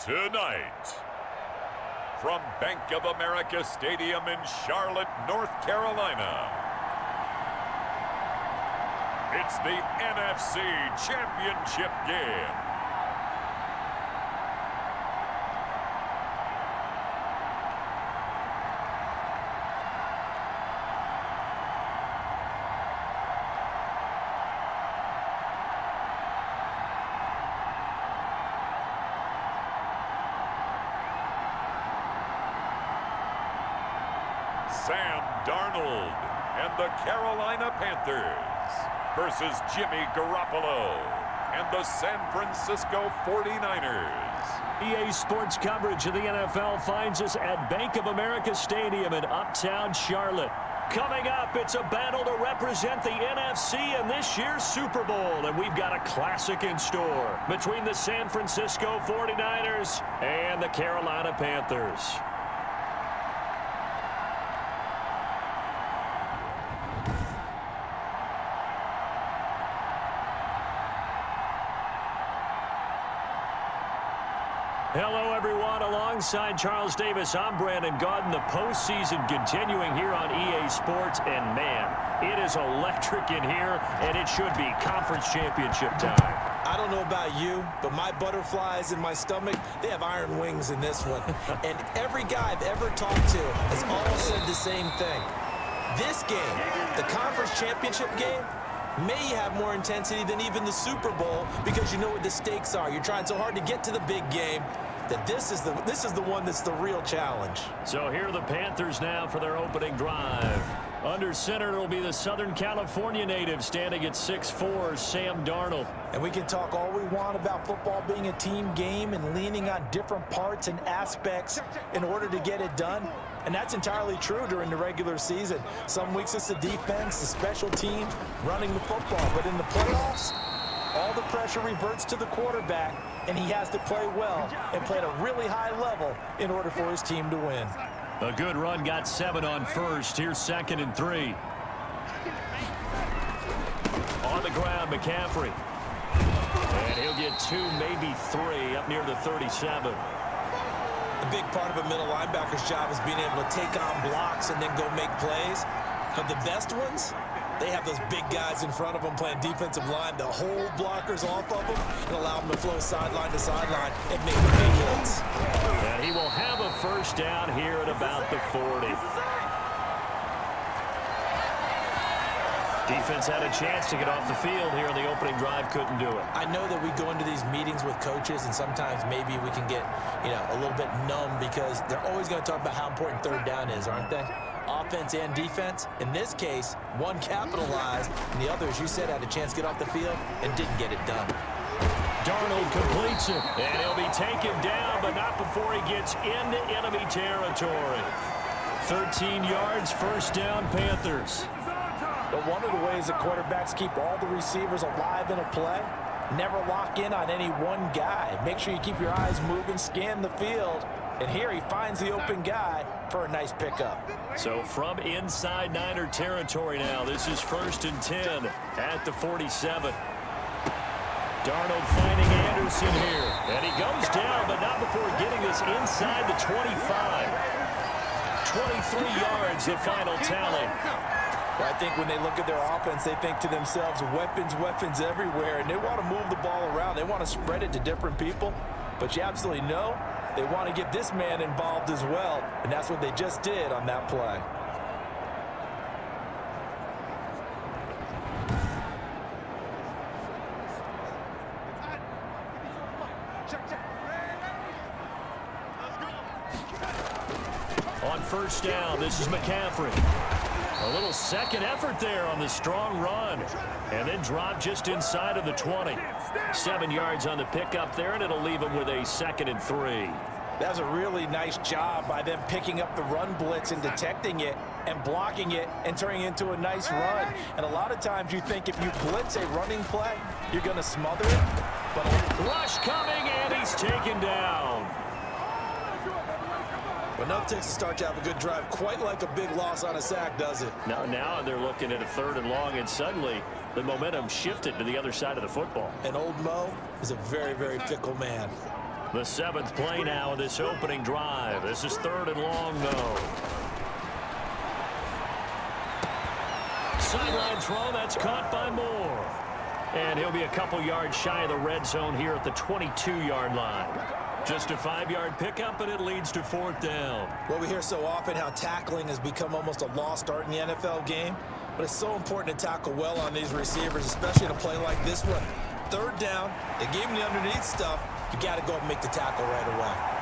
Tonight, from Bank of America Stadium in Charlotte, North Carolina, it's the NFC Championship game. Sam Darnold and the Carolina Panthers versus Jimmy Garoppolo and the San Francisco 49ers. EA Sports coverage of the NFL finds us at Bank of America Stadium in Uptown Charlotte. Coming up, it's a battle to represent the NFC in this year's Super Bowl, and we've got a classic in store between the San Francisco 49ers and the Carolina Panthers. Hello, everyone. Alongside Charles Davis, I'm Brandon Gaudin. The postseason continuing here on EA Sports. And, man, it is electric in here, and it should be conference championship time. I don't know about you, but my butterflies in my stomach, they have iron wings in this one. And every guy I've ever talked to has all said the same thing. This game, the conference championship game, may have more intensity than even the Super Bowl because you know what the stakes are. You're trying so hard to get to the big game that this is the one that's the real challenge. So here are the Panthers now for their opening drive. Under center, it'll be the Southern California native standing at 6'4", Sam Darnold. And we can talk all we want about football being a team game and leaning on different parts and aspects in order to get it done. And that's entirely true during the regular season. Some weeks it's the defense, the special teams, running the football. But in the playoffs, all the pressure reverts to the quarterback, and he has to play well and play at a really high level in order for his team to win. A good run, got 7 on first. Here's 2nd and 3. On the ground, McCaffrey. And he'll get 2, maybe 3, up near the 37. A big part of a middle linebacker's job is being able to take on blocks and then go make plays. But the best ones, they have those big guys in front of them playing defensive line to hold blockers off of them and allow them to flow sideline to sideline and make big hits. And he will have a first down here at about the 40. Defense had a chance to get off the field here in the opening drive, couldn't do it. I know that we go into these meetings with coaches, and sometimes maybe we can get, a little bit numb because they're always going to talk about how important third down is, aren't they? Offense and defense. In this case, one capitalized, and the other, as you said, had a chance to get off the field and didn't get it done. Darnold completes it, and he'll be taken down, but not before he gets into enemy territory. 13 yards, first down, Panthers. But one of the ways that quarterbacks keep all the receivers alive in a play, never lock in on any one guy. Make sure you keep your eyes moving, scan the field, and here he finds the open guy for a nice pickup. So from inside Niner territory now, this is 1st and 10 at the 47. Darnold finding Anderson here, and he goes down, but not before getting this inside the 25. 23 yards, the final tally. I think when they look at their offense, they think to themselves, weapons, weapons everywhere, and they want to move the ball around. They want to spread it to different people, but you absolutely know they want to get this man involved as well, and that's what they just did on that play. On first down, this is McCaffrey. A little second effort there on the strong run. And then drop just inside of the 20. 7 yards on the pickup there, and it'll leave him with a 2nd and 3. That was a really nice job by them picking up the run blitz and detecting it and blocking it and turning it into a nice run. And a lot of times you think if you blitz a running play, you're going to smother it. But rush coming, and he's taken down. But enough takes to start to have a good drive, quite like a big loss on a sack, does it? Now they're looking at a 3rd and long, and suddenly the momentum shifted to the other side of the football. And old Mo is a very, very fickle man. The 7th play now of this opening drive. This is 3rd and long, though. Sideline throw, that's caught by Moore. And he'll be a couple yards shy of the red zone here at the 22-yard line. Just a 5-yard pickup, and it leads to 4th down. Well, we hear so often how tackling has become almost a lost art in the NFL game, but it's so important to tackle well on these receivers, especially in a play like this one. 3rd down, they gave him the underneath stuff. You got to go and make the tackle right away.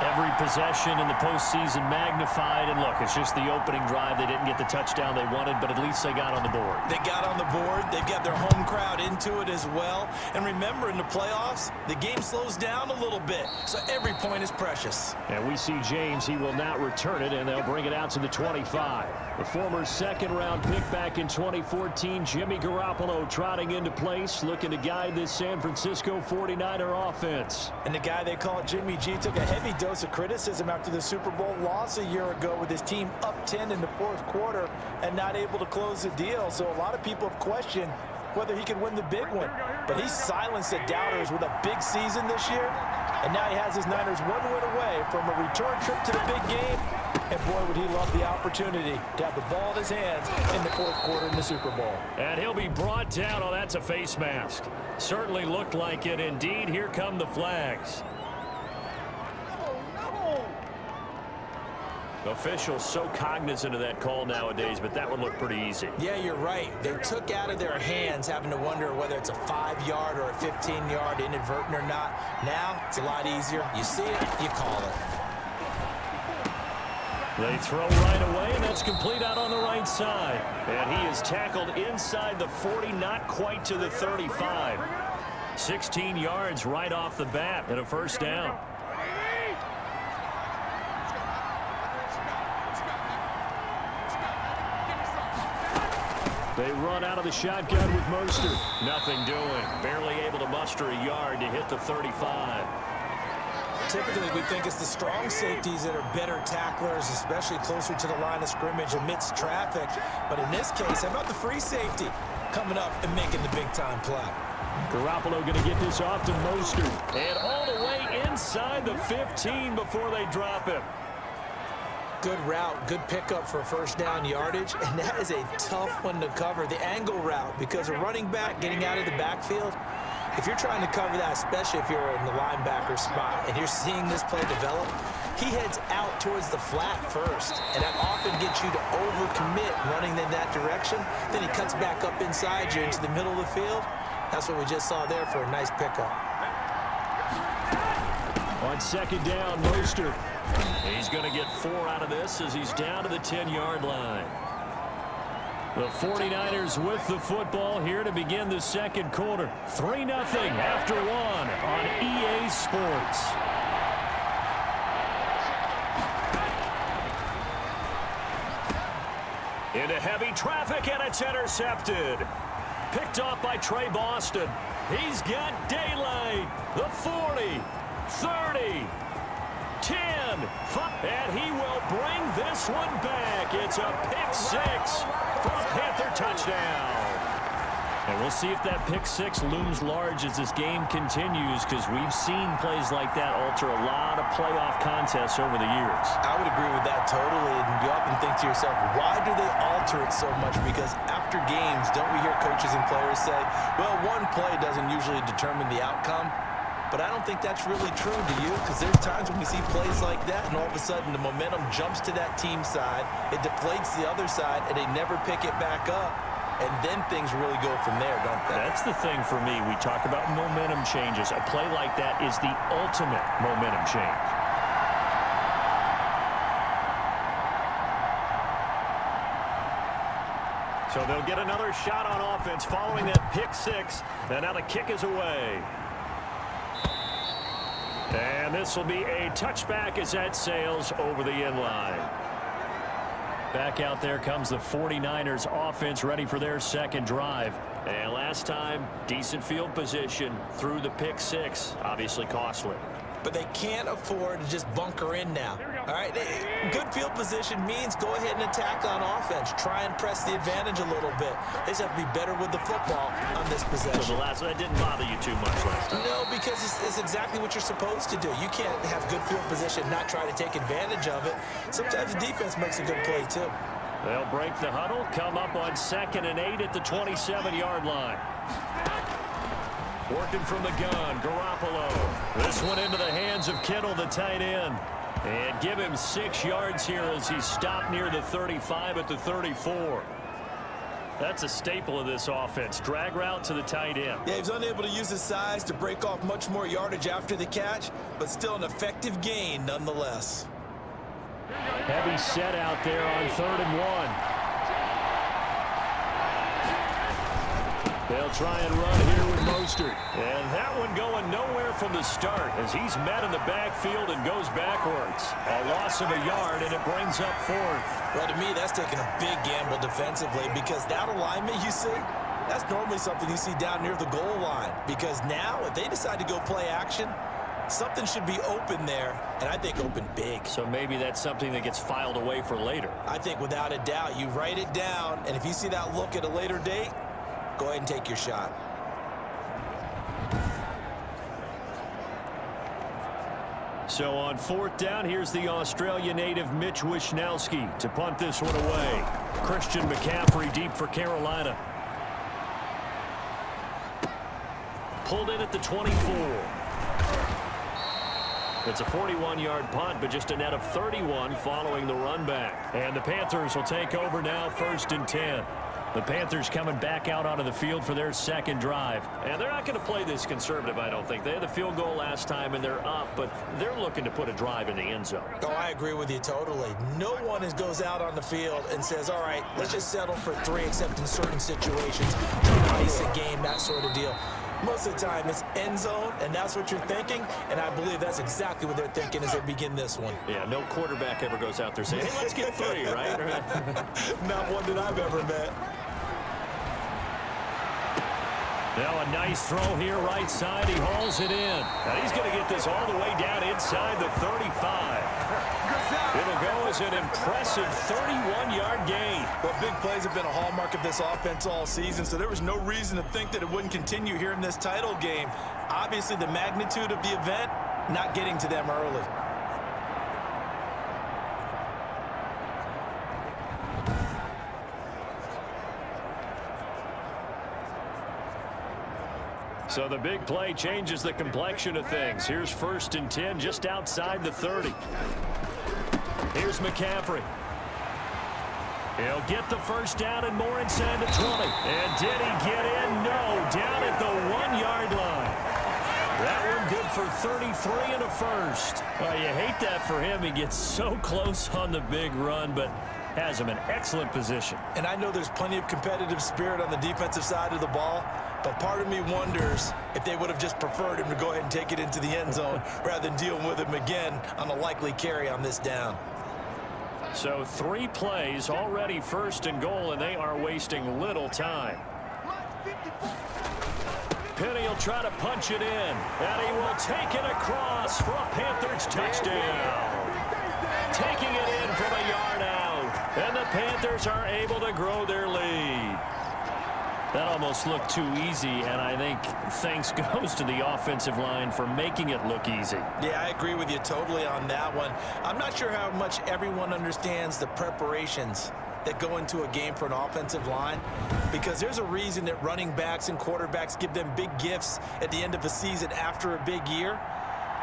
Every possession in the postseason magnified, and look, it's just the opening drive. They didn't get the touchdown they wanted, but at least they got on the board. They got on the board. They've got their home crowd into it as well. And remember, in the playoffs, the game slows down a little bit, so every point is precious. And we see James. He will not return it, and they'll bring it out to the 25. The former 2nd-round pick back in 2014, Jimmy Garoppolo trotting into place, looking to guide this San Francisco 49er offense. And the guy they call Jimmy G took a heavy dose of criticism after the Super Bowl loss a year ago with his team up 10 in the 4th quarter and not able to close the deal. So a lot of people have questioned whether he could win the big one. But he silenced the doubters with a big season this year. And now he has his Niners 1 win away from a return trip to the big game. And boy, would he love the opportunity to have the ball in his hands in the 4th quarter in the Super Bowl. And he'll be brought down. Oh, that's a face mask. Certainly looked like it. Indeed, here come the flags. Officials so cognizant of that call nowadays, but that one looked pretty easy. Yeah, you're right. They took out of their hands having to wonder whether it's a 5-yard or a 15-yard inadvertent or not. Now, it's a lot easier. You see it, you call it. They throw right away, and that's complete out on the right side. And he is tackled inside the 40, not quite to the 35. 16 yards right off the bat and a 1st down. They run out of the shotgun with Mostert. Nothing doing. Barely able to muster a yard to hit the 35. Typically, we think it's the strong safeties that are better tacklers, especially closer to the line of scrimmage amidst traffic. But in this case, how about the free safety coming up and making the big-time play? Garoppolo going to get this off to Mostert. And all the way inside the 15 before they drop him. Good route, good pickup for 1st down yardage, and that is a tough one to cover. The angle route, because a running back getting out of the backfield, if you're trying to cover that, especially if you're in the linebacker spot, and you're seeing this play develop, he heads out towards the flat first, and that often gets you to overcommit running in that direction. Then he cuts back up inside you into the middle of the field. That's what we just saw there for a nice pickup. On 2nd down, Mostert. He's going to get 4 out of this as he's down to the 10-yard line. The 49ers with the football here to begin the 2nd quarter. 3-0 after 1 on EA Sports. Into heavy traffic, and it's intercepted. Picked off by Trey Boston. He's got daylight. The 40, 30, 10, 5, and he will bring this one back. It's a pick-6 for a Panther touchdown. And we'll see if that pick-6 looms large as this game continues, because we've seen plays like that alter a lot of playoff contests over the years. I would agree with that totally, and you often think to yourself, why do they alter it so much? Because after games, don't we hear coaches and players say, well, one play doesn't usually determine the outcome? But I don't think that's really true, do you? Because there's times when we see plays like that, and all of a sudden the momentum jumps to that team side, it deflates the other side, and they never pick it back up. And then things really go from there, don't they? That's the thing for me. We talk about momentum changes. A play like that is the ultimate momentum change. So they'll get another shot on offense following that pick-6. And now the kick is away. And this will be a touchback as that sails over the end line. Back out there comes the 49ers offense, ready for their 2nd drive. And last time, decent field position through the pick-6, obviously costly. But they can't afford to just bunker in now. All right, good field position means go ahead and attack on offense. Try and press the advantage a little bit. They just have to be better with the football on this possession. So the last one, that didn't bother you too much last time? No, because it's exactly what you're supposed to do. You can't have good field position, not try to take advantage of it. Sometimes the defense makes a good play, too. They'll break the huddle, come up on 2nd and 8 at the 27-yard line. Working from the gun, Garoppolo. This one into the hands of Kittle, the tight end. And give him 6 yards here as he stopped near the 35 at the 34. That's a staple of this offense. Drag route to the tight end. Yeah, he was unable to use his size to break off much more yardage after the catch, but still an effective gain nonetheless. Heavy set out there on 3rd and 1. They'll try and run here with Mostert. And that one going nowhere from the start as he's met in the backfield and goes backwards. A loss of a yard, and it brings up 4th. Well, to me, that's taking a big gamble defensively because that alignment you see, that's normally something you see down near the goal line. Because now, if they decide to go play action, something should be open there, and I think open big. So maybe that's something that gets filed away for later. I think without a doubt, you write it down, and if you see that look at a later date, go ahead and take your shot. So on 4th down, here's the Australia native Mitch Wishnowsky to punt this one away. Christian McCaffrey deep for Carolina. Pulled in at the 24. It's a 41-yard punt, but just a net of 31 following the run back. And the Panthers will take over now, 1st and 10. The Panthers coming back out onto the field for their 2nd drive. And they're not going to play this conservative, I don't think. They had the field goal last time, and they're up, but they're looking to put a drive in the end zone. Oh, I agree with you totally. No one goes out on the field and says, all right, let's just settle for 3, except in certain situations. Try to ice a game, that sort of deal. Most of the time, it's end zone, and that's what you're thinking, and I believe that's exactly what they're thinking as they begin this one. Yeah, no quarterback ever goes out there saying, hey, let's get 3, right? Not one that I've ever met. Now a nice throw here right side. He hauls it in. And he's going to get this all the way down inside the 35. It'll go as an impressive 31-yard gain. Well, big plays have been a hallmark of this offense all season, so there was no reason to think that it wouldn't continue here in this title game. Obviously, the magnitude of the event not getting to them early. So the big play changes the complexion of things. Here's 1st and 10 just outside the 30. Here's McCaffrey. He'll get the 1st down and more inside the 20. And did he get in? No. Down at the 1-yard line. That one good for 33 and a 1st. Well, you hate that for him. He gets so close on the big run, but has him in excellent position. And I know there's plenty of competitive spirit on the defensive side of the ball, but part of me wonders if they would have just preferred him to go ahead and take it into the end zone rather than deal with him again on a likely carry on this down. So 3 plays, already 1st and goal, and they are wasting little time. Penny will try to punch it in, and he will take it across for a Panthers touchdown. Taking it in from a yard out, and the Panthers are able to grow their lead. That almost looked too easy, and I think thanks goes to the offensive line for making it look easy. Yeah, I agree with you totally on that one. I'm not sure how much everyone understands the preparations that go into a game for an offensive line, because there's a reason that running backs and quarterbacks give them big gifts at the end of a season after a big year.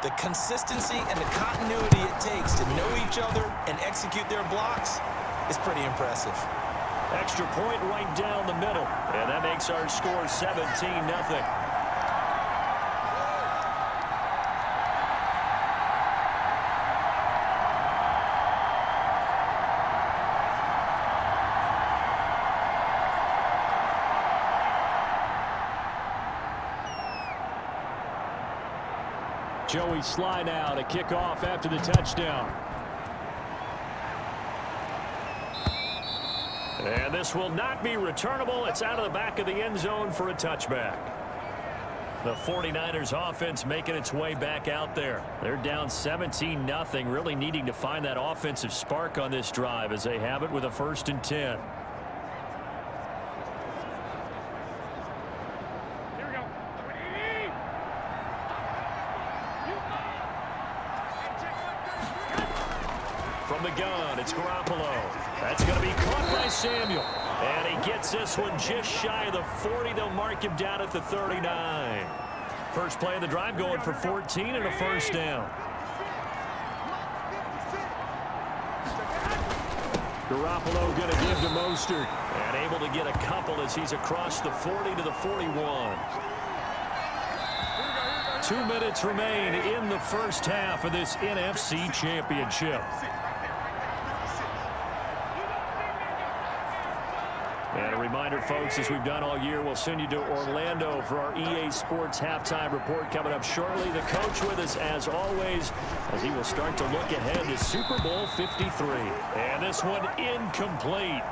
The consistency and the continuity it takes to know each other and execute their blocks is pretty impressive. Extra point right down the middle, and that makes our score 17-0. Joey slide out, a kickoff after the touchdown. And this will not be returnable. It's out of the back of the end zone for a touchback. The 49ers offense making its way back out there. They're down 17-0, really needing to find that offensive spark on this drive as they have it with a 1st and 10. From the gun, it's Garoppolo. That's going to be caught by Samuel. And he gets this one just shy of the 40. They'll mark him down at the 39. First play of the drive going for 14 and a 1st down. Garoppolo going to give to Mostert. And able to get a couple as he's across the 40 to the 41. 2 minutes remain in the first half of this NFC Championship. And a reminder, folks, as we've done all year, we'll send you to Orlando for our EA Sports halftime report coming up shortly. The coach with us, as always, as he will start to look ahead to Super Bowl 53. And this one incomplete.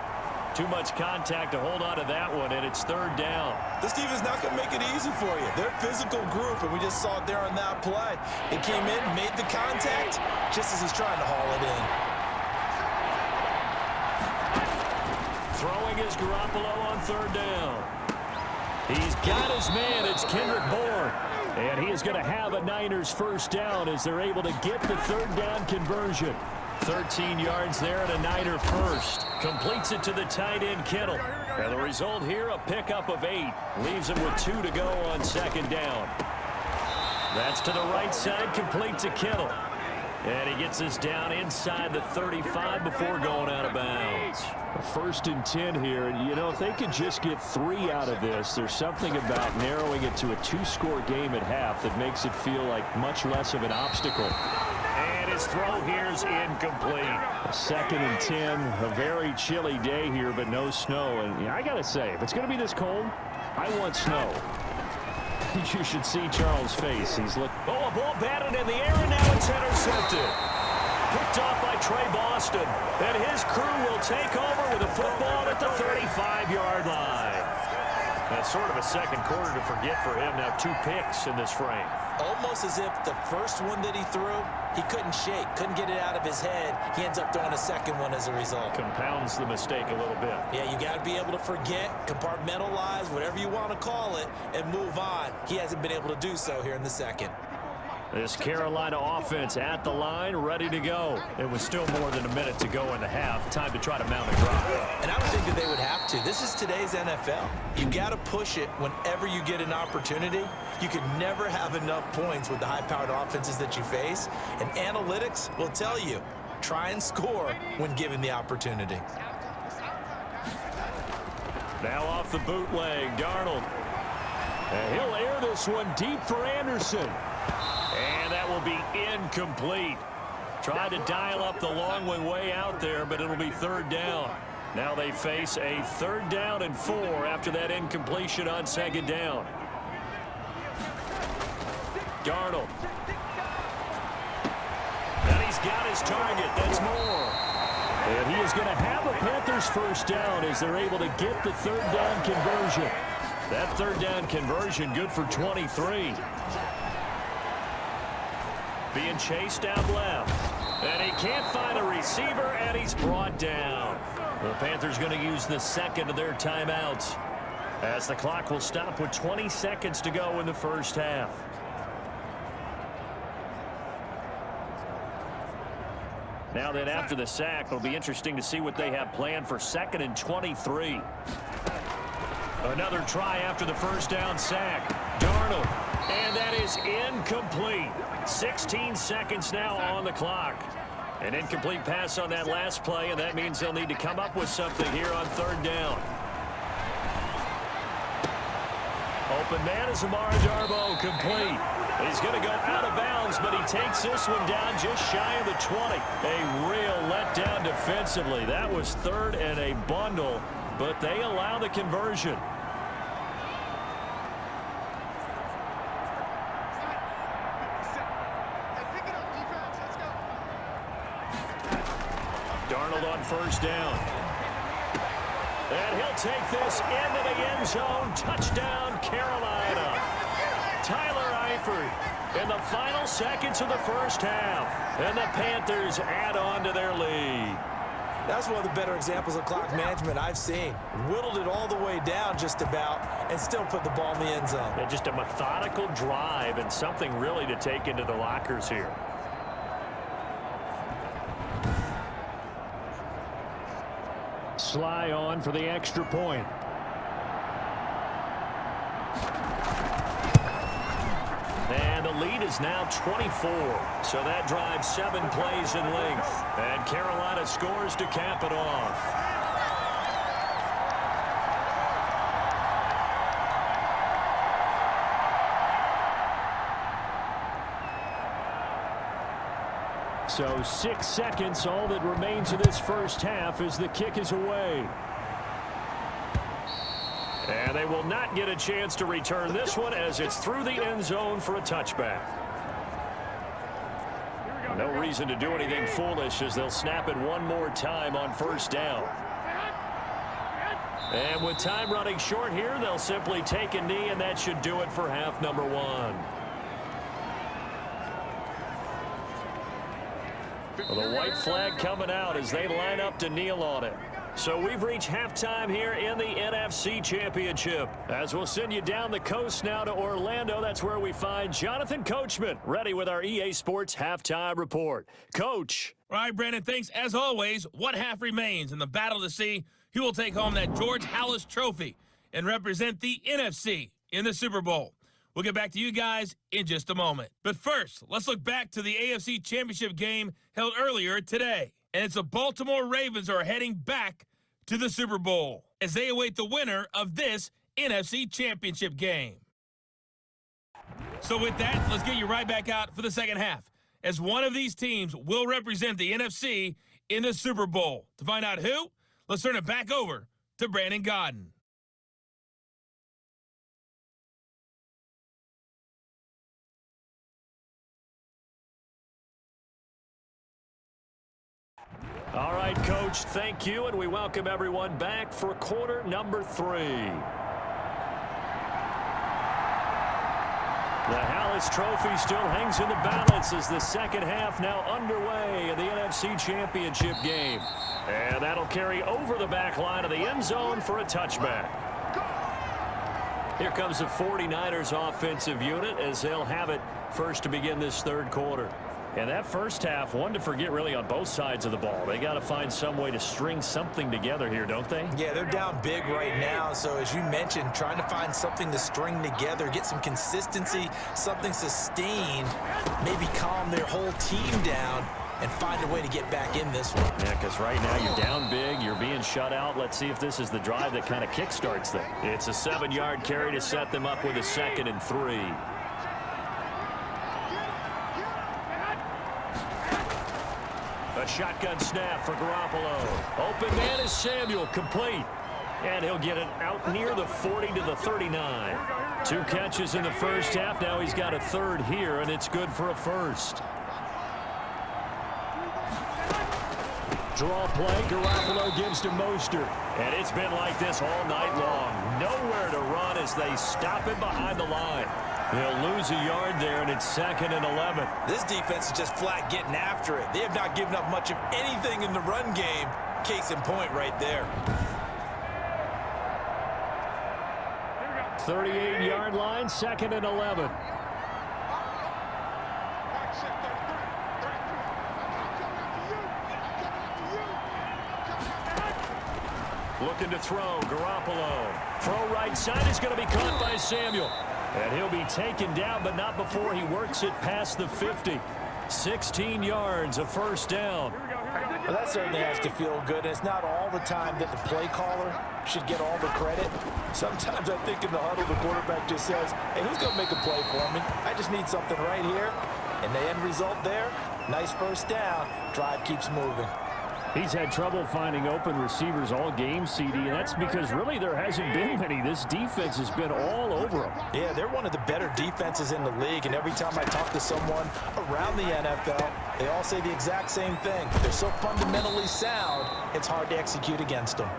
Too much contact to hold on to that one, and it's 3rd down. This defense is not going to make it easy for you. They're a physical group, and we just saw it there on that play. It came in, made the contact, just as he's trying to haul it in. Throwing is Garoppolo on 3rd down. He's got his man. It's Kendrick Bourne. And he is going to have a Niners 1st down as they're able to get the 3rd down conversion. 13 yards there and a Niner 1st. Completes it to the tight end, Kittle. And the result here, a pickup of 8. Leaves him with 2 to go on 2nd down. That's to the right side, complete to Kittle. And he gets this down inside the 35 before going out of bounds. A 1st and 10 here. And, you know, if they could just get 3 out of this, there's something about narrowing it to a 2-score game at half that makes it feel like much less of an obstacle. And his throw here is incomplete. A 2nd and 10. A very chilly day here, but no snow. And I got to say, if it's going to be this cold, I want snow. You should see Charles' face. He's looking. Oh, a ball batted in the air, and now it's intercepted. Picked off by Trey Boston. And his crew will take over with a football at the 35-yard line. That's sort of a second quarter to forget for him. Now 2 picks in this frame. Almost as if the first one that he threw, he couldn't shake, couldn't get it out of his head. He ends up throwing a second one as a result. Compounds the mistake a little bit. Yeah, you got to be able to forget, compartmentalize, whatever you want to call it, and move on. He hasn't been able to do so here in the second. This Carolina offense at the line, ready to go. It was still more than a minute to go in the half. Time to try to mount a drive. And I don't think that they would have to. This is today's NFL. You got to push it whenever you get an opportunity. You can never have enough points with the high-powered offenses that you face. And analytics will tell you, try and score when given the opportunity. Now off the bootleg, Darnold. And he'll air this one deep for Anderson. And that will be incomplete. Tried to dial up the long way out there, but it'll be 3rd down. Now they face a 3rd down and 4 after that incompletion on 2nd down. Darnold. And he's got his target. That's Moore. And he is going to have a Panthers 1st down as they're able to get the 3rd down conversion. That 3rd down conversion good for 23. Being chased out left. And he can't find a receiver, and he's brought down. The Panthers going to use the 2nd of their timeouts as the clock will stop with 20 seconds to go in the first half. Now then, after the sack, it'll be interesting to see what they have planned for 2nd and 23. Another try after the 1st down sack. Darnold. And that is incomplete. 16 seconds now on the clock. An incomplete pass on that last play, and that means they'll need to come up with something here on 3rd down. Open man is Amara Darboh, complete. He's going to go out of bounds, but he takes this one down just shy of the 20. A real letdown defensively. That was 3rd and a bundle, but they allow the conversion. Darnold on 1st down. And he'll take this into the end zone. Touchdown, Carolina. Stafford in the final seconds of the first half. And the Panthers add on to their lead. That's one of the better examples of clock management I've seen. Whittled it all the way down just about and still put the ball in the end zone. Yeah, just a methodical drive and something really to take into the lockers here. Sly on for the extra point. And the lead is now 24. So that drives 7 plays in length. And Carolina scores to cap it off. So 6 seconds, all that remains of this first half as the kick is away. And they will not get a chance to return this one as it's through the end zone for a touchback. No reason to do anything foolish as they'll snap it one more time on first down. And with time running short here, they'll simply take a knee, and that should do it for half number 1. Well, the white flag coming out as they line up to kneel on it. So we've reached halftime here in the NFC Championship. As we'll send you down the coast now to Orlando, that's where we find Jonathan Coachman, ready with our EA Sports Halftime Report. Coach. All right, Brandon, thanks. As always, one half remains in the battle to see who will take home that George Halas Trophy and represent the NFC in the Super Bowl. We'll get back to you guys in just a moment. But first, let's look back to the AFC Championship game held earlier today. And it's the Baltimore Ravens who are heading back to the Super Bowl as they await the winner of this NFC Championship game. So with that, let's get you right back out for the second half, as one of these teams will represent the NFC in the Super Bowl. To find out who, let's turn it back over to Brandon Godden. All right, Coach, thank you, and we welcome everyone back for quarter number 3. The Halas Trophy still hangs in the balance as the second half now underway in the NFC Championship game. And that'll carry over the back line of the end zone for a touchback. Here comes the 49ers offensive unit as they'll have it first to begin this third quarter. And that first half, one to forget really on both sides of the ball. They got to find some way to string something together here, don't they? Yeah, they're down big right now. So as you mentioned, trying to find something to string together, get some consistency, something sustained, maybe calm their whole team down and find a way to get back in this one. Yeah, because right now you're down big, you're being shut out. Let's see if this is the drive that kind of kickstarts them. It's a 7-yard carry to set them up with a 2nd and 3. A shotgun snap for Garoppolo. Open man is Samuel, complete. And he'll get it out near the 40 to the 39. 2 catches in the first half. Now he's got a 3rd here, and it's good for a 1st. Draw play, Garoppolo gives to Mostert. And it's been like this all night long. Nowhere to run as they stop him behind the line. They'll lose a yard there, and it's 2nd and 11. This defense is just flat getting after it. They have not given up much of anything in the run game. Case in point right there. 38-yard line, 2nd and 11. Looking to throw, Garoppolo. Throw right side is going to be caught by Samuel. And he'll be taken down, but not before he works it past the 50. 16 yards, a 1st down. Well, that certainly has to feel good. It's not all the time that the play caller should get all the credit. Sometimes I think in the huddle, the quarterback just says, hey, who's going to make a play for me? I just need something right here. And the end result there, nice 1st down. Drive keeps moving. He's had trouble finding open receivers all game, CD, and that's because really there hasn't been many. This defense has been all over them. Yeah, they're one of the better defenses in the league, and every time I talk to someone around the NFL, they all say the exact same thing. They're so fundamentally sound, it's hard to execute against them.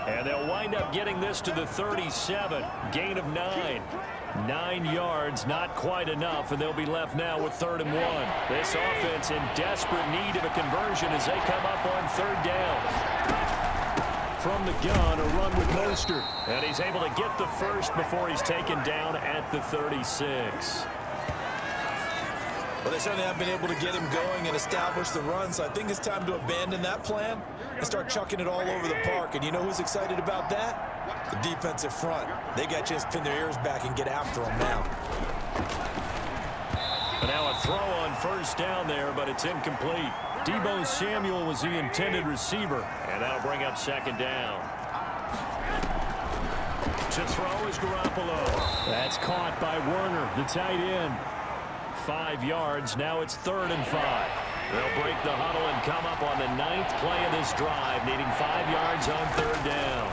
And they'll wind up getting this to the 37. Gain of 9. 9 yards, not quite enough, and they'll be left now with 3rd and 1. This offense in desperate need of a conversion as they come up on 3rd down. From the gun, a run with Mostert. And he's able to get the first before he's taken down at the 36. Well, they certainly have been able to get him going and establish the run, so I think it's time to abandon that plan and start chucking it all over the park. And you know who's excited about that? The defensive front. They got a chance to pin their ears back and get after him now. But now a throw on 1st down there, but it's incomplete. Deebo Samuel was the intended receiver, and that'll bring up 2nd down. To throw is Garoppolo. That's caught by Werner, the tight end. 5 yards. Now it's 3rd and 5. They'll break the huddle and come up on the 9th play of this drive, needing 5 yards on 3rd down.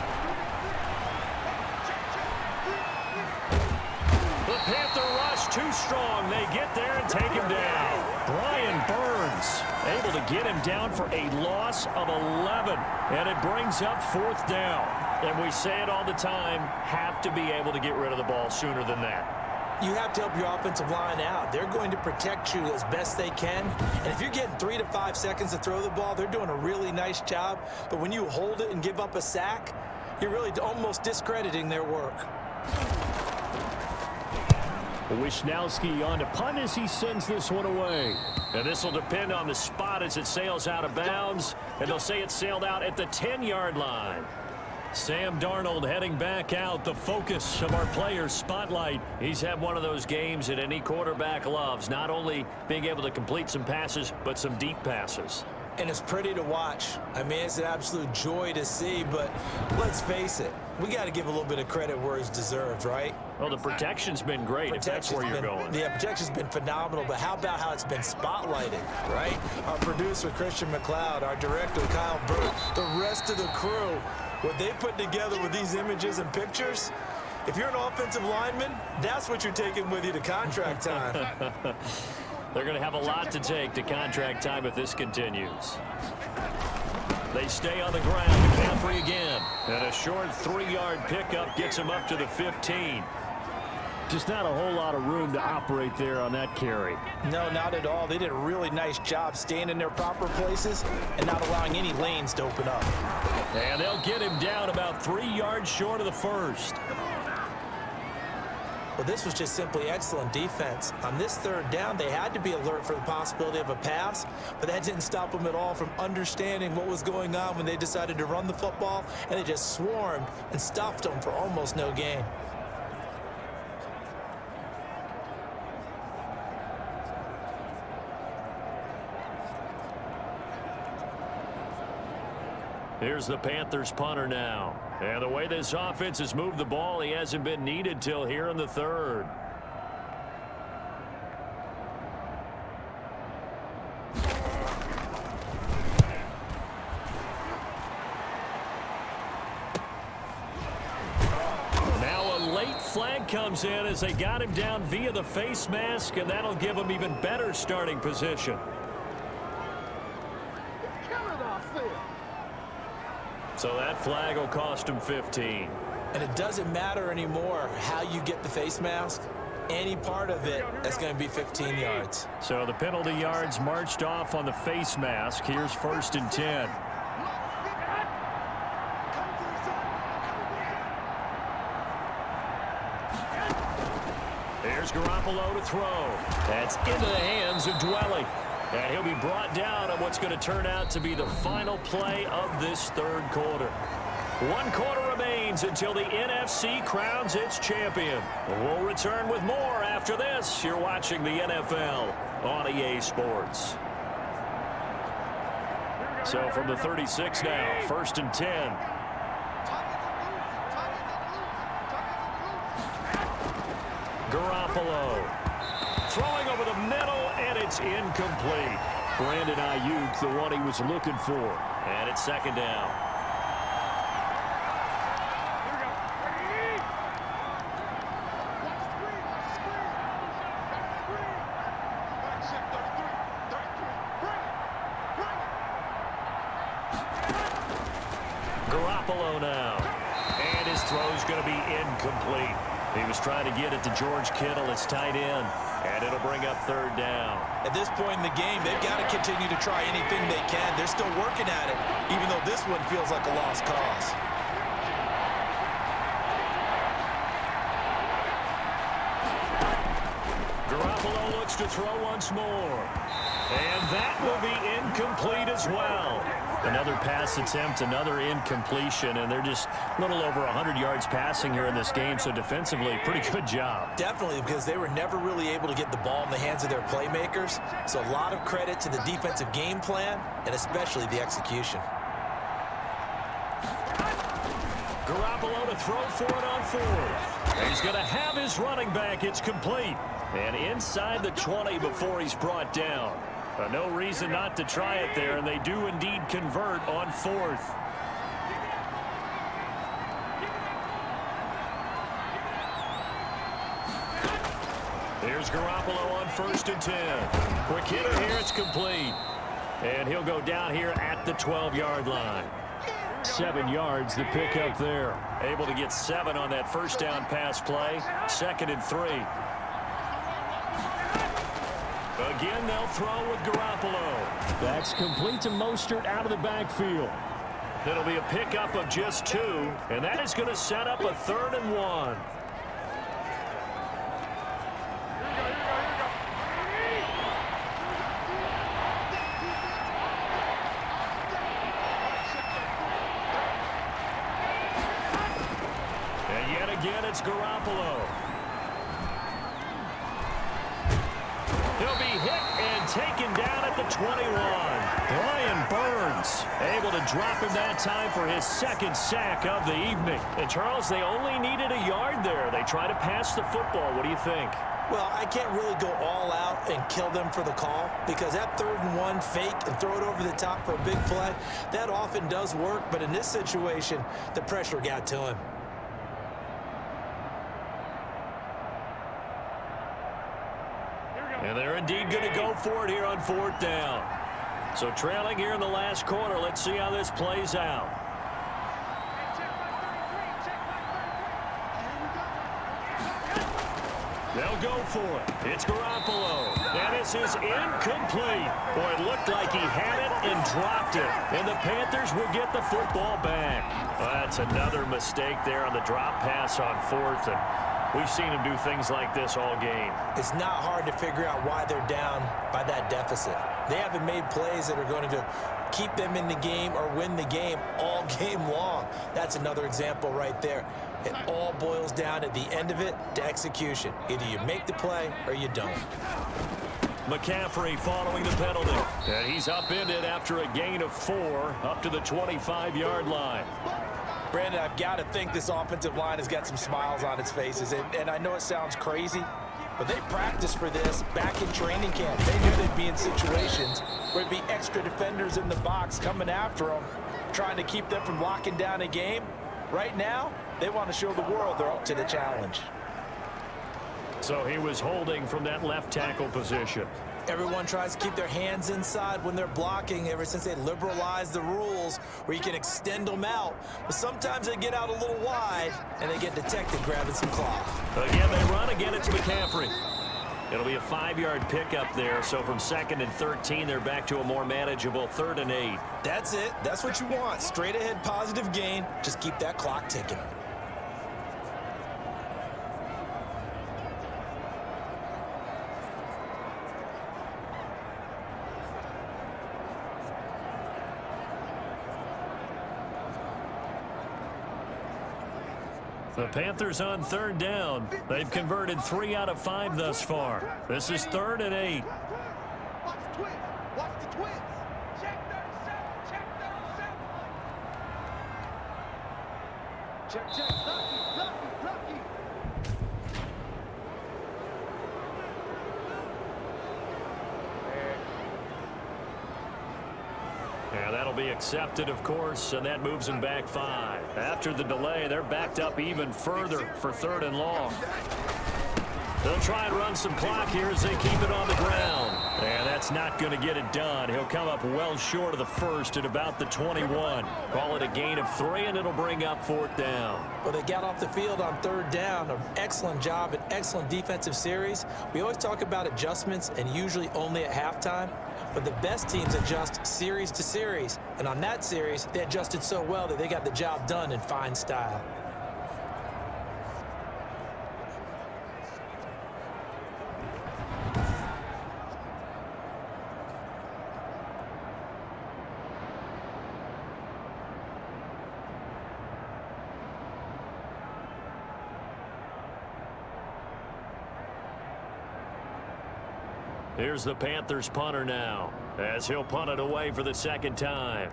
The Panther rush too strong. They get there and take him down. Brian Burns able to get him down for a loss of 11. And it brings up 4th down. And we say it all the time, have to be able to get rid of the ball sooner than that. You have to help your offensive line out. They're going to protect you as best they can. And if you're getting 3 to 5 seconds to throw the ball, they're doing a really nice job. But when you hold it and give up a sack, you're really almost discrediting their work. Wisnowski on to punt as he sends this one away. And this will depend on the spot as it sails out of bounds. And they'll say it sailed out at the 10-yard line. Sam Darnold heading back out, the focus of our players' spotlight. He's had one of those games that any quarterback loves, not only being able to complete some passes, but some deep passes. And it's pretty to watch. I mean, it's an absolute joy to see, but let's face it, we got to give a little bit of credit where it's deserved, right? Well, the protection's been great, if that's where you're going. Yeah, protection's been phenomenal, but how about how it's been spotlighted, right? Our producer, Christian McLeod, our director, Kyle Burt, the rest of the crew, what they put together with these images and pictures, if you're an offensive lineman, that's what you're taking with you to contract time. They're going to have a lot to take to contract time if this continues. They stay on the ground. McCaffrey again. And a short 3-yard pickup gets him up to the 15. Just not a whole lot of room to operate there on that carry. No, not at all. They did a really nice job staying in their proper places and not allowing any lanes to open up. And they'll get him down about 3 yards short of the first. Well, this was just simply excellent defense. On this 3rd down, they had to be alert for the possibility of a pass, but that didn't stop them at all from understanding what was going on when they decided to run the football, and they just swarmed and stuffed them for almost no gain. Here's the Panthers punter now. And the way this offense has moved the ball, he hasn't been needed till here in the 3rd. Now a late flag comes in as they got him down via the face mask, and that'll give him even better starting position. So that flag will cost him 15. And it doesn't matter anymore how you get the face mask. Any part of it, that's going to be 15 yards. So the penalty yards marched off on the face mask. Here's 1st and 10. Here's Garoppolo to throw. That's into the hands of Dwelly. And he'll be brought down on what's going to turn out to be the final play of this 3rd quarter. 1 quarter remains until the NFC crowns its champion. We'll return with more after this. You're watching the NFL on EA Sports. So from the 36 now, 1st and 10. Garoppolo throwing over the middle, and it's incomplete. Brandon Ayuk, the one he was looking for. And it's 2nd down. Garoppolo now. And his throw's going to be incomplete. He was trying to get it to George Kittle, his tight end, and it'll bring up third down. At this point in the game, they've got to continue to try anything they can. They're still working at it, even though this one feels like a lost cause. Garoppolo looks to throw once more. And that will be incomplete as well. Another pass attempt, another incompletion, and they're just a little over 100 yards passing here in this game, so defensively, pretty good job. Definitely, because they were never really able to get the ball in the hands of their playmakers, so a lot of credit to the defensive game plan, and especially the execution. Garoppolo to throw for it on fourth. And he's going to have his running back. It's complete. And inside the 20 before he's brought down. No reason not to try it there, and they do indeed convert on fourth. Here's Garoppolo on 1st and 10. Quick hitter here, it's complete. And he'll go down here at the 12-yard line. 7 yards, the pickup there. Able to get 7 on that first down pass play. 2nd and 3. Again, they'll throw with Garoppolo. That's complete to Mostert out of the backfield. It'll be a pickup of just 2, and that is going to set up a 3rd and 1. And yet again, it's Garoppolo. He'll be hit and taken down at the 21. Brian Burns able to drop him that time for his 2nd sack of the evening. And, Charles, they only needed a yard there. They try to pass the football. What do you think? Well, I can't really go all out and kill them for the call, because that 3rd and 1 fake and throw it over the top for a big play, that often does work. But in this situation, the pressure got to him. And they're indeed going to go for it here on 4th down. So trailing here in the last quarter. Let's see how this plays out. They'll go for it. It's Garoppolo. And this is incomplete. Boy, it looked like he had it and dropped it. And the Panthers will get the football back. Well, that's another mistake there on the drop pass on 4th. And we've seen him do things like this all game. It's not hard to figure out why they're down by that deficit. They haven't made plays that are going to keep them in the game or win the game all game long. That's another example right there. It all boils down at the end of it to execution. Either you make the play or you don't. McCaffrey following the penalty. And he's upended after a gain of 4 up to the 25-yard line. Brandon, I've got to think this offensive line has got some smiles on its faces. And I know it sounds crazy, but they practiced for this back in training camp. They knew they'd be in situations where it'd be extra defenders in the box coming after them, trying to keep them from locking down a game. Right now, they want to show the world they're up to the challenge. So he was holding from that left tackle position. Everyone tries to keep their hands inside when they're blocking ever since they liberalized the rules where you can extend them out. But sometimes they get out a little wide and they get detected grabbing some cloth. Again, they run. Again, it's McCaffrey. It'll be a 5-yard pickup there. So from 2nd and 13, they're back to a more manageable 3rd and 8. That's it. That's what you want. Straight ahead positive gain. Just keep that clock ticking. The Panthers on 3rd down. They've converted 3 out of 5 thus far. This is 3rd and 8. Watch the twins. Watch the twins. Check 37. Check 37. Check. Lucky. Yeah, that'll be accepted, of course, and that moves them back 5. After the delay, they're backed up even further for 3rd and long. They'll try and run some clock here as they keep it on the ground. And that that's not going to get it done. He'll come up well short of the first at about the 21. Call it a gain of 3, and it'll bring up 4th down. Well, they got off the field on 3rd down. An excellent job, an excellent defensive series. We always talk about adjustments, and usually only at halftime. But the best teams adjust series to series. And on that series, they adjusted so well that they got the job done in fine style. Here's the Panthers punter now, as he'll punt it away for the 2nd time.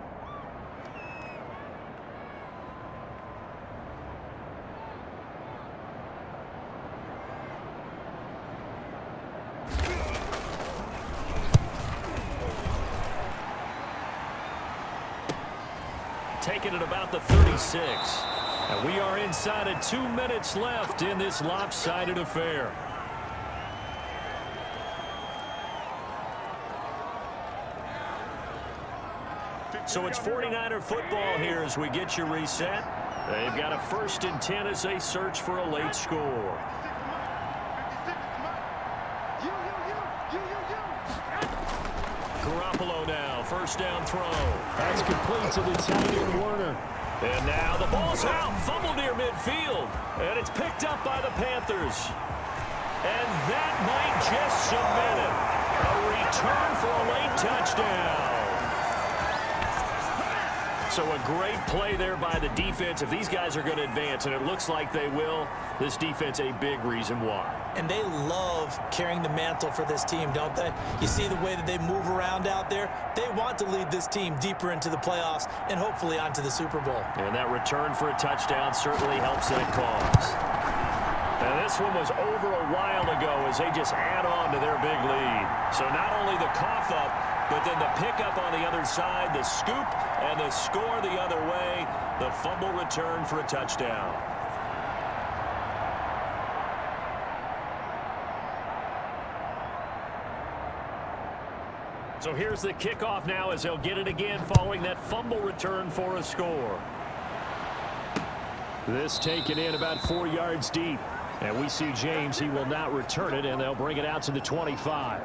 Taking it about the 36. And we are inside of 2 minutes left in this lopsided affair. So it's 49er football here as we get you reset. They've got a 1st and 10 as they search for a late score. Garoppolo now, 1st down throw. That's complete to the tight end, Warner. And now the ball's out, fumbled near midfield. And it's picked up by the Panthers. And that might just submit it. A return for a late touchdown. So a great play there by the defense. If these guys are going to advance, and it looks like they will, this defense a big reason why. And they love carrying the mantle for this team, don't they? You see the way that they move around out there? They want to lead this team deeper into the playoffs and hopefully onto the Super Bowl. And that return for a touchdown certainly helps that cause. And this one was over a while ago as they just add on to their big lead. So not only the cough up, but then the pickup on the other side, the scoop, and the score the other way, the fumble return for a touchdown. So here's the kickoff now as they'll get it again following that fumble return for a score. This taken in about 4 yards deep. And we see James, he will not return it, and they'll bring it out to the 25.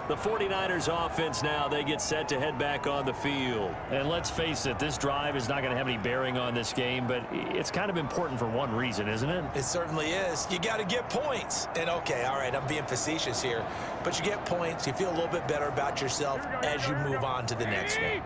The 49ers offense now, they get set to head back on the field. And let's face it, this drive is not going to have any bearing on this game, but it's kind of important for one reason, isn't it? It certainly is. You got to get points. And okay, all right, I'm being facetious here, but you get points, you feel a little bit better about yourself as you move on to the next one.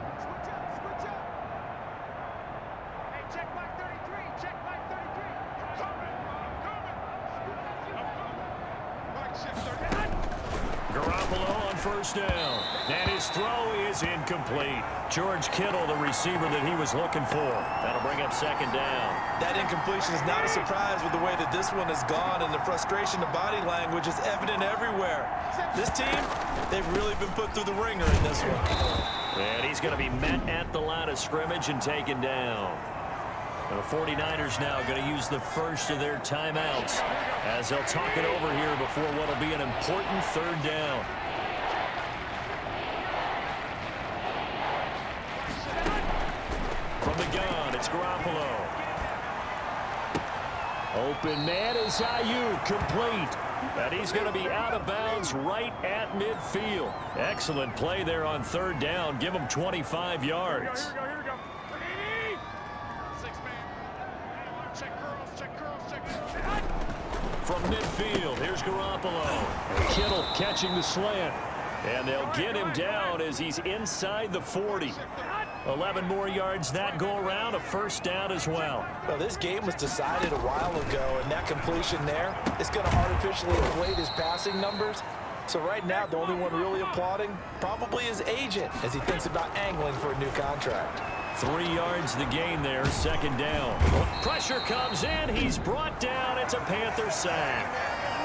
Garoppolo on 1st down. And his throw is incomplete. George Kittle, the receiver that he was looking for. That'll bring up 2nd down. That incompletion is not a surprise with the way that this one has gone, and the frustration, the body language is evident everywhere. This team, they've really been put through the ringer in this one. And he's going to be met at the line of scrimmage and taken down. And the 49ers now going to use the first of their timeouts as they'll talk it over here before what will be an important 3rd down. From the gun, it's Garoppolo. Open man is Ayuk, complete. And he's going to be out of bounds right at midfield. Excellent play there on 3rd down. Give him 25 yards. From midfield, here's Garoppolo. Kittle catching the slant. And they'll get him down as he's inside the 40. 11 more yards that go around, a 1st down as well. Well, this game was decided a while ago, and that completion there is going to artificially inflate his passing numbers. So right now, the only one really applauding probably his agent as he thinks about angling for a new contract. 3 yards the gain there, 2nd down. Pressure comes in, he's brought down, it's a Panther sack.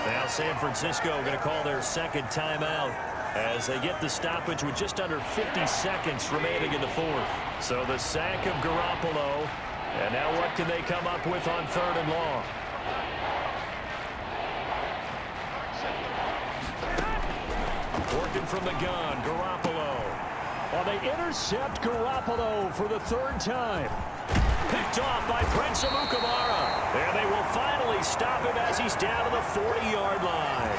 Now San Francisco going to call their 2nd timeout as they get the stoppage with just under 50 seconds remaining in the 4th. So the sack of Garoppolo, and now what can they come up with on 3rd and long? Working from the gun, Garoppolo. Well, they intercept Garoppolo for the third time. Picked off by Prince Amukamara. And they will finally stop him as he's down to the 40-yard line.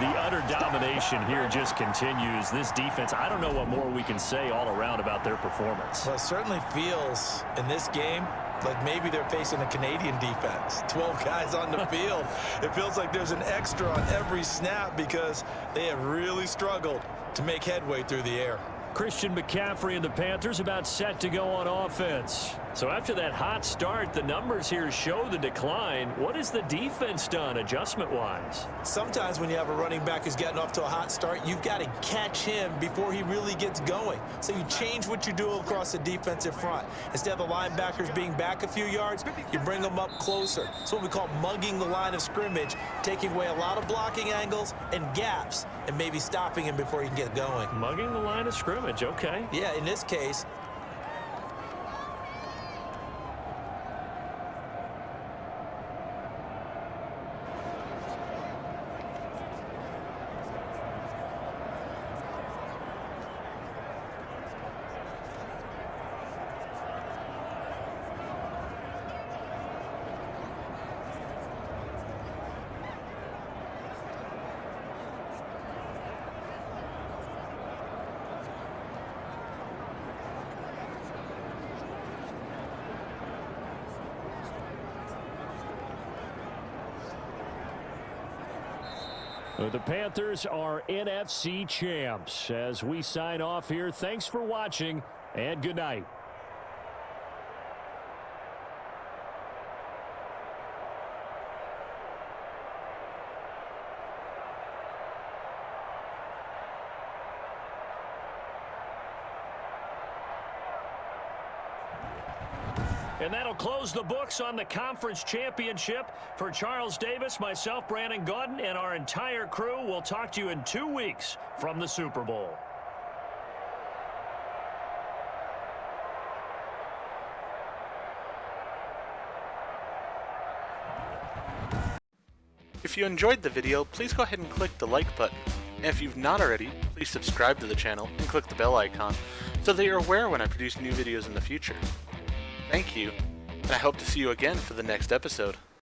The utter domination here just continues. This defense, I don't know what more we can say all around about their performance. Well, it certainly feels in this game like maybe they're facing a Canadian defense. 12 guys on the field. It feels like there's an extra on every snap because they have really struggled to make headway through the air. Christian McCaffrey and the Panthers about set to go on offense. So after that hot start, the numbers here show the decline. What has the defense done adjustment-wise? Sometimes when you have a running back who's getting off to a hot start, you've got to catch him before he really gets going. So you change what you do across the defensive front. Instead of the linebackers being back a few yards, you bring them up closer. It's what we call mugging the line of scrimmage, taking away a lot of blocking angles and gaps and maybe stopping him before he can get going. Mugging the line of scrimmage, okay. Yeah, in this case, the Panthers are NFC champs. As we sign off here, thanks for watching and good night. And that'll close the books on the conference championship. For Charles Davis, myself, Brandon Gaudin, and our entire crew, we'll talk to you in 2 weeks from the Super Bowl. If you enjoyed the video, please go ahead and click the like button. And if you've not already, please subscribe to the channel and click the bell icon so that you're aware when I produce new videos in the future. Thank you, and I hope to see you again for the next episode.